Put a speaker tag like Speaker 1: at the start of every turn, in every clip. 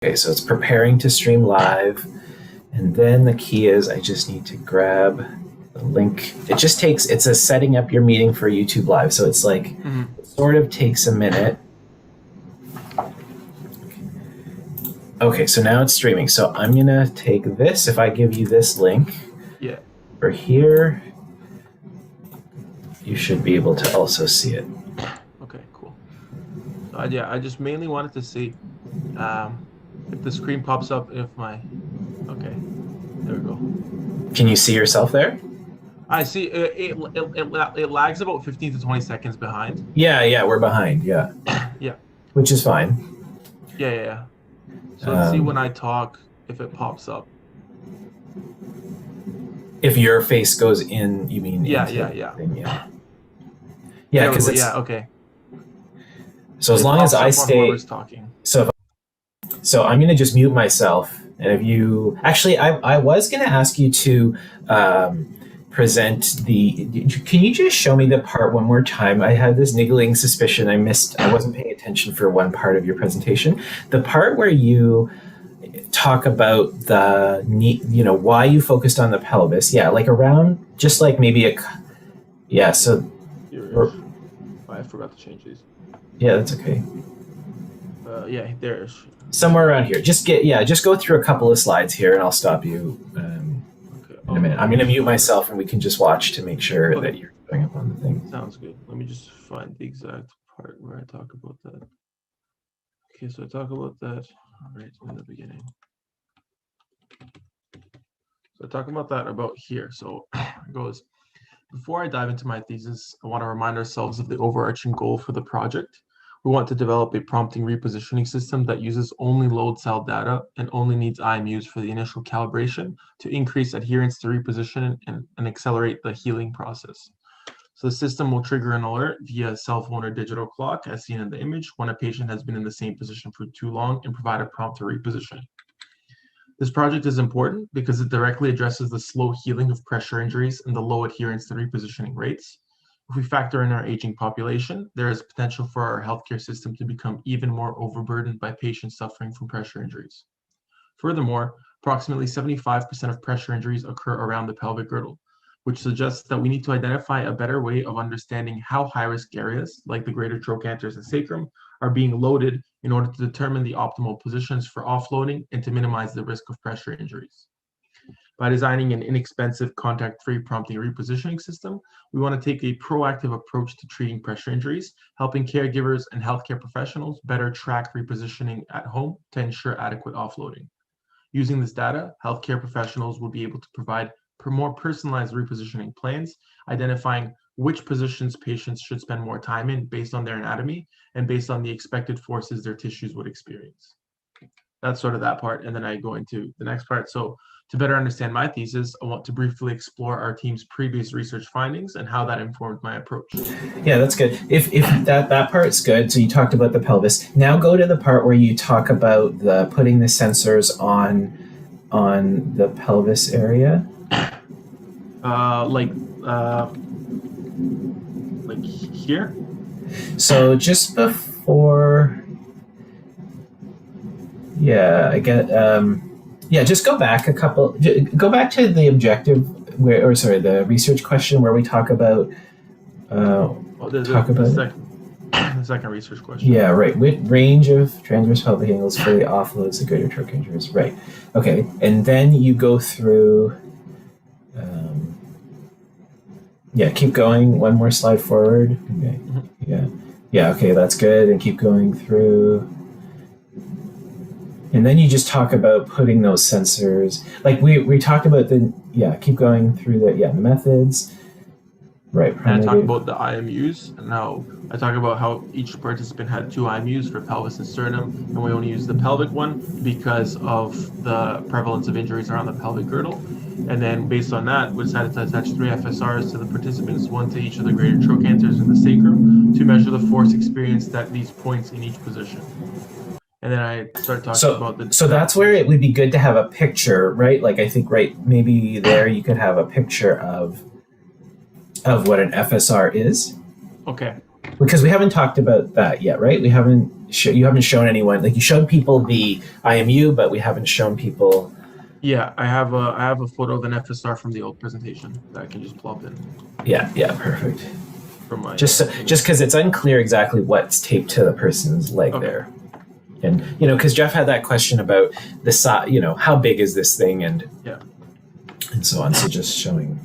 Speaker 1: Okay, so it's preparing to stream live. And then the key is I just need to grab the link. It just takes, it says setting up your meeting for YouTube Live. So it's like, it sort of takes a minute. Okay, so now it's streaming. So I'm going to take this. If I give you this link for here, you should be able to also see it.
Speaker 2: Okay, cool. So I just mainly wanted to see if the screen pops up, if my, okay, there we go.
Speaker 1: Can you see yourself there?
Speaker 2: I see it lags about 15 to 20 seconds behind.
Speaker 1: Yeah, we're behind, yeah.
Speaker 2: Yeah.
Speaker 1: Which is fine.
Speaker 2: Yeah. So let's see when I talk, if it pops up.
Speaker 1: If your face goes in, you mean?
Speaker 2: Yeah.
Speaker 1: Yeah, because it's...
Speaker 2: Yeah, okay.
Speaker 1: So as long as I stay...
Speaker 2: Talking.
Speaker 1: So I'm going to just mute myself. And if you... Actually, I was going to ask you to present the... Can you just show me the part one more time? I had this niggling suspicion I wasn't paying attention for one part of your presentation. The part where you talk about the, why you focused on the pelvis. Yeah, like around, just like maybe a... Yeah, so...
Speaker 2: I forgot to change these.
Speaker 1: Yeah, that's okay.
Speaker 2: Yeah, there's...
Speaker 1: Somewhere around here. Just go through a couple of slides here and I'll stop you in a minute. I'm going to mute myself and we can just watch to make sure that you're going up on the thing.
Speaker 2: Sounds good. Let me just find the exact part where I talk about that. Okay, so I talk about that right in the beginning. So I talk about that about here. So it goes, before I dive into my thesis, I want to remind ourselves of the overarching goal for the project. We want to develop a prompting repositioning system that uses only load cell data and only needs IMUs for the initial calibration to increase adherence to reposition and accelerate the healing process. So the system will trigger an alert via a cell phone or digital clock, as seen in the image, when a patient has been in the same position for too long, and provide a prompt to reposition. This project is important because it directly addresses the slow healing of pressure injuries and the low adherence to repositioning rates. If we factor in our aging population, there is potential for our healthcare system to become even more overburdened by patients suffering from pressure injuries. Furthermore, approximately 75% of pressure injuries occur around the pelvic girdle, which suggests that we need to identify a better way of understanding how high-risk areas, like the greater trochanters and sacrum, are being loaded in order to determine the optimal positions for offloading and to minimize the risk of pressure injuries. By designing an inexpensive, contact-free prompting repositioning system, we want to take a proactive approach to treating pressure injuries, helping caregivers and healthcare professionals better track repositioning at home to ensure adequate offloading. Using this data, healthcare professionals will be able to provide more personalized repositioning plans, identifying which positions patients should spend more time in based on their anatomy and based on the expected forces their tissues would experience. That's sort of that part, and then I go into the next part. So to better understand my thesis, I want to briefly explore our team's previous research findings and how that informed my approach.
Speaker 1: Yeah, that's good. If that part's good, so you talked about the pelvis. Now go to the part where you talk about the putting the sensors on the pelvis area.
Speaker 2: Like here?
Speaker 1: So just before, yeah, I get, just go back go back to the objective the research question where we talk about,
Speaker 2: the second research question.
Speaker 1: Yeah, right. With range of transverse pelvic angles for the offloads, the greater trochanters. Right. Okay. And then you go through, keep going. One more slide forward. Okay. Yeah. Okay, that's good. And keep going through. And then you just talk about putting those sensors. Like we talked about keep going through the methods. Right.
Speaker 2: And I talk about the IMUs, and now I talk about how each participant had 2 IMUs for pelvis and sternum, and we only used the pelvic one because of the prevalence of injuries around the pelvic girdle. And then based on that, we decided to attach 3 FSRs to the participants, 1 to each of the greater trochanters and the sacrum, to measure the force experienced at these points in each position. And then I started talking about the...
Speaker 1: So that's where it would be good to have a picture, right? Like I think, maybe there you could have a picture of what an FSR is.
Speaker 2: Okay.
Speaker 1: Because we haven't talked about that yet, right? We haven't you haven't shown anyone, like you showed people the IMU, but we haven't shown people.
Speaker 2: Yeah, I have a photo of an FSR from the old presentation that I can just plop in
Speaker 1: Yeah, perfect.
Speaker 2: from my
Speaker 1: Just because it's unclear exactly what's taped to the person's leg there. And because Jeff had that question about the size, how big is this thing, and so on. So just showing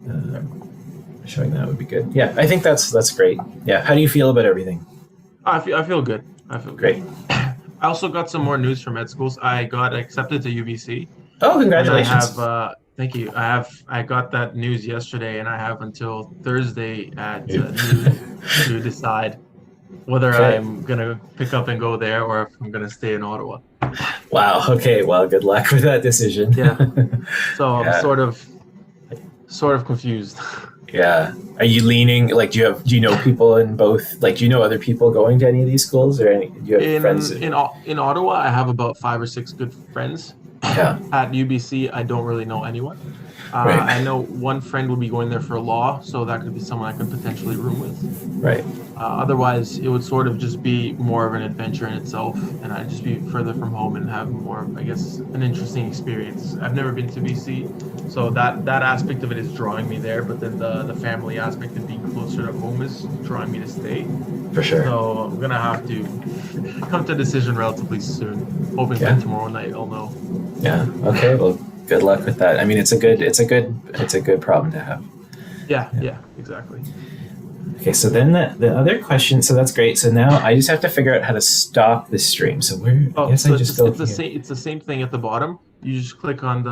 Speaker 1: that would be good. Yeah, I think that's great. Yeah, how do you feel about everything?
Speaker 2: I feel good. I feel
Speaker 1: great.
Speaker 2: Good. I also got some more news from med schools. I got accepted to UBC.
Speaker 1: Oh, congratulations!
Speaker 2: And I have thank you. I got that news yesterday, and I have until Thursday at noon to decide whether I'm gonna pick up and go there or if I'm gonna stay in Ottawa.
Speaker 1: Wow. Okay. Well, good luck with that decision.
Speaker 2: Yeah. So I'm sort of confused.
Speaker 1: Yeah. Are you leaning, like, do you know people in both, like, do you know other people going to any of these schools, or do you have friends?
Speaker 2: In Ottawa, I have about 5 or 6 good friends.
Speaker 1: Yeah.
Speaker 2: At UBC, I don't really know anyone.
Speaker 1: Right.
Speaker 2: I know one friend will be going there for law, so that could be someone I could potentially room with.
Speaker 1: Right.
Speaker 2: Otherwise, it would sort of just be more of an adventure in itself, and I'd just be further from home and have more, I guess, an interesting experience. I've never been to BC, so that aspect of it is drawing me there, but then the family aspect and being closer to home is drawing me to stay.
Speaker 1: For sure.
Speaker 2: So I'm going to have to come to a decision relatively soon. Hoping by tomorrow night I'll know.
Speaker 1: Yeah. Okay. Well, good luck with that. I mean, it's a good problem to have.
Speaker 2: Yeah, exactly.
Speaker 1: Okay, so then the other question. So that's great. So now I just have to figure out how to stop the stream. So I guess I just go.
Speaker 2: It's the same thing at the bottom. You just click on the